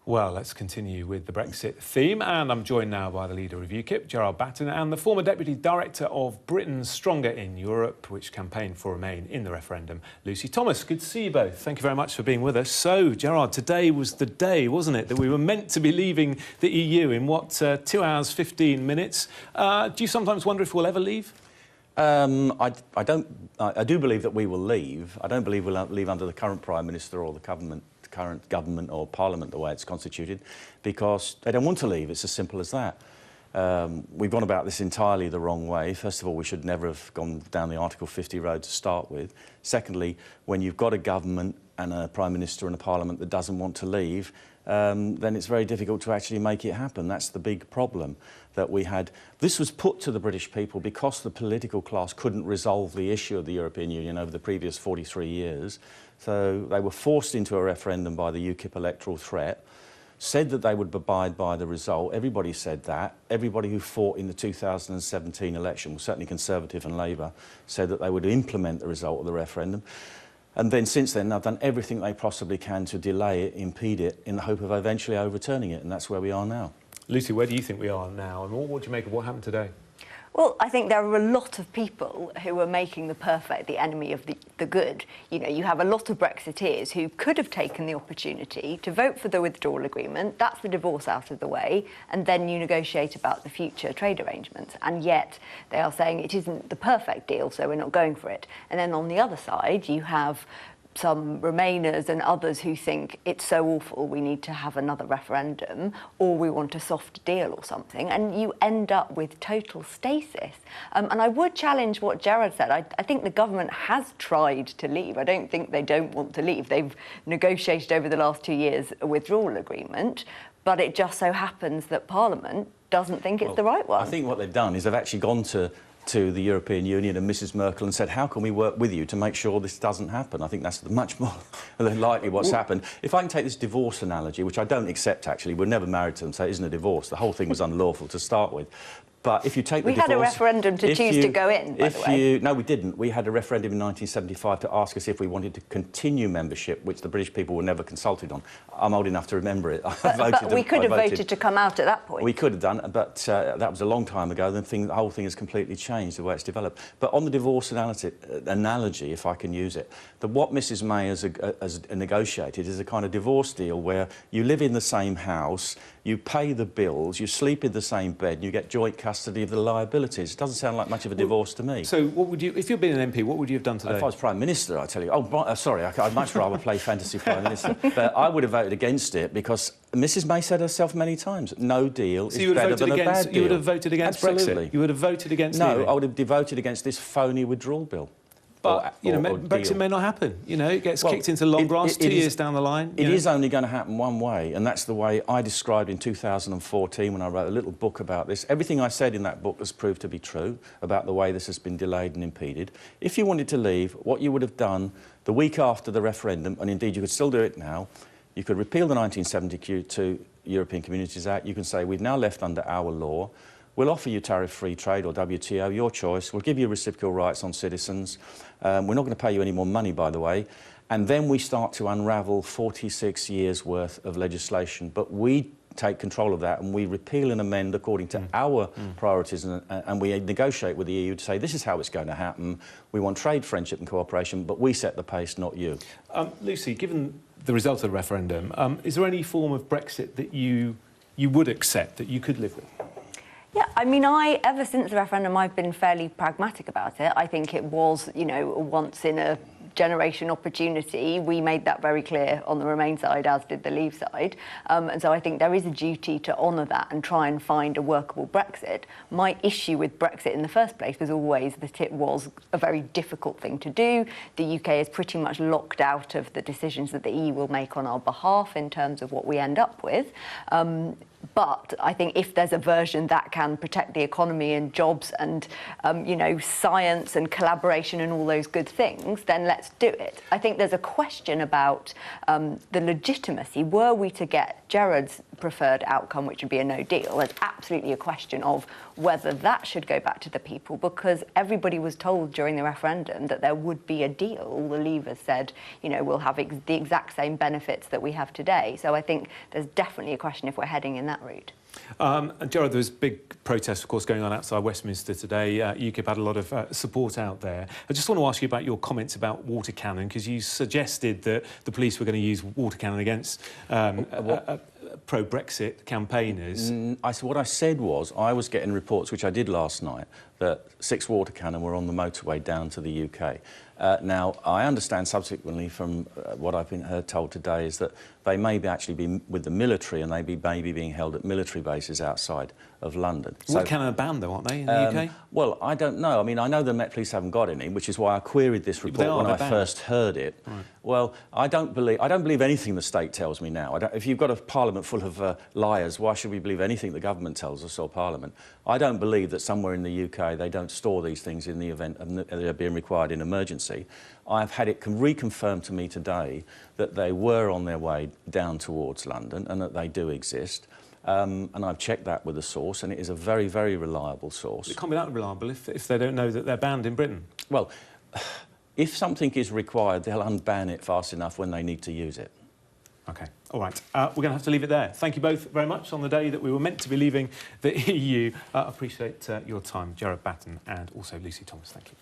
Well, let's continue with the Brexit theme, and I'm joined now by the leader of UKIP, Gerard Batten, and the former Deputy Director of Britain's Stronger in Europe, which campaigned for Remain in the referendum, Lucy Thomas. Good to see you both. Thank you very much for being with us. So, Gerard, today was the day, wasn't it, that we were meant to be leaving the EU in, 2 hours, 15 minutes? Do you sometimes wonder if we'll ever leave? I do believe that we will leave. I don't believe we'll leave under the current Prime Minister or the current government or Parliament, the way it's constituted, because they don't want to leave. It's as simple as that. We've gone about this entirely the wrong way. First of all, we should never have gone down the Article 50 road to start with. Secondly, when you've got a government and a Prime Minister and a Parliament that doesn't want to leave, then it's very difficult to actually make it happen. That's the big problem that we had. This was put to the British people because the political class couldn't resolve the issue of the European Union over the previous 43 years. So they were forced into a referendum by the UKIP electoral threat, said that they would abide by the result. Everybody said that. Everybody who fought in the 2017 election, certainly Conservative and Labour, said that they would implement the result of the referendum. And then since then, they've done everything they possibly can to delay it, impede it, in the hope of eventually overturning it, and that's where we are now. Lucy, where do you think we are now, and what do you make of what happened today? Well, I think there are a lot of people who are making the perfect the enemy of the good. You know, you have a lot of Brexiteers who could have taken the opportunity to vote for the withdrawal agreement, that's the divorce out of the way, and then you negotiate about the future trade arrangements. And yet they are saying it isn't the perfect deal, so we're not going for it. And then on the other side, you have some Remainers and others who think it's so awful we need to have another referendum, or we want a soft deal or something, and you end up with total stasis. And I would challenge what Gerard said. I think the government has tried to leave. I don't think they don't want to leave. They've negotiated over the last 2 years a withdrawal agreement, but it just so happens that Parliament doesn't think it's the right one. I think what they've done is they've actually gone to the European Union and Mrs Merkel and said, how can we work with you to make sure this doesn't happen? I think that's much more likely what's happened. If I can take this divorce analogy, which I don't accept actually, we're never married to them, so it isn't a divorce. The whole thing was unlawful to start with. But if you take the divorce... We had a referendum to choose to go in, by the way. No, we didn't. We had a referendum in 1975 to ask us if we wanted to continue membership, which the British people were never consulted on. I'm old enough to remember it. But we could have voted to come out at that point. We could have done, but that was a long time ago. The whole thing has completely changed, the way it's developed. But on the divorce analogy, if I can use it, what Mrs May has negotiated is a kind of divorce deal where you live in the same house, you pay the bills, you sleep in the same bed, and you get joint custody of the liabilities. It doesn't sound like much of a divorce to me. So what would you, if you'd been an MP, what would you have done today? If I was Prime Minister, I tell you... Oh, sorry, I'd much rather play fantasy Prime Minister. But I would have voted against it because Mrs May said herself many times, no deal is better than a bad deal. You would have voted against Absolutely. Brexit? You would have voted against No, I would have voted against this phony withdrawal bill. But, you know, Brexit may not happen. You know, it gets kicked into long grass 2 years down the line. It is only going to happen one way, and that's the way I described in 2014 when I wrote a little book about this. Everything I said in that book has proved to be true about the way this has been delayed and impeded. If you wanted to leave, what you would have done the week after the referendum, and indeed you could still do it now, you could repeal the 1972 European Communities Act. You can say, we've now left under our law. We'll offer you tariff-free trade or WTO, your choice. We'll give you reciprocal rights on citizens. We're not going to pay you any more money, by the way. And then we start to unravel 46 years' worth of legislation. But we take control of that and we repeal and amend according to our priorities and we negotiate with the EU to say this is how it's going to happen. We want trade, friendship and cooperation, but we set the pace, not you. Lucy, given the result of the referendum, is there any form of Brexit that you would accept, that you could live with? Yeah, I mean, ever since the referendum, I've been fairly pragmatic about it. I think it was, you know, a once-in-a-generation opportunity. We made that very clear on the Remain side, as did the Leave side. And so I think there is a duty to honour that and try and find a workable Brexit. My issue with Brexit in the first place was always that it was a very difficult thing to do. The UK is pretty much locked out of the decisions that the EU will make on our behalf in terms of what we end up with. But I think if there's a version that can protect the economy and jobs and, you know, science and collaboration and all those good things, then let's do it. I think there's a question about the legitimacy. Were we to get Gerard's preferred outcome, which would be a no deal. It's absolutely a question of whether that should go back to the people, because everybody was told during the referendum that there would be a deal. All the Leavers said, you know, we'll have the exact same benefits that we have today. So I think there's definitely a question if we're heading in that route. And Gerard, there was big protests, of course, going on outside Westminster today. UKIP had a lot of support out there. I just want to ask you about your comments about water cannon, because you suggested that the police were going to use water cannon against pro-Brexit campaigners. What I said was I was getting reports, which I did last night, that 6 water cannon were on the motorway down to the UK. Now, I understand subsequently from what I've been told today is that they may actually be with the military, and they may be being held at military bases outside of London. Water cannon are banned, though, aren't they, in the UK? Well, I don't know. I mean, I know the Met Police haven't got any, which is why I queried this report when I first heard it. Right. Well, I don't believe anything the state tells me now. If you've got a parliament full of liars, why should we believe anything the government tells us or parliament? I don't believe that somewhere in the UK they don't store these things in the event of they're being required in emergency. I've had it reconfirmed to me today that they were on their way down towards London and that they do exist. And I've checked that with a source, and it is a very, very reliable source. It can't be that reliable if they don't know that they're banned in Britain. Well, if something is required, they'll unban it fast enough when they need to use it. OK. All right. We're going to have to leave it there. Thank you both very much on the day that we were meant to be leaving the EU. I appreciate your time, Gerard Batten and also Lucy Thomas. Thank you.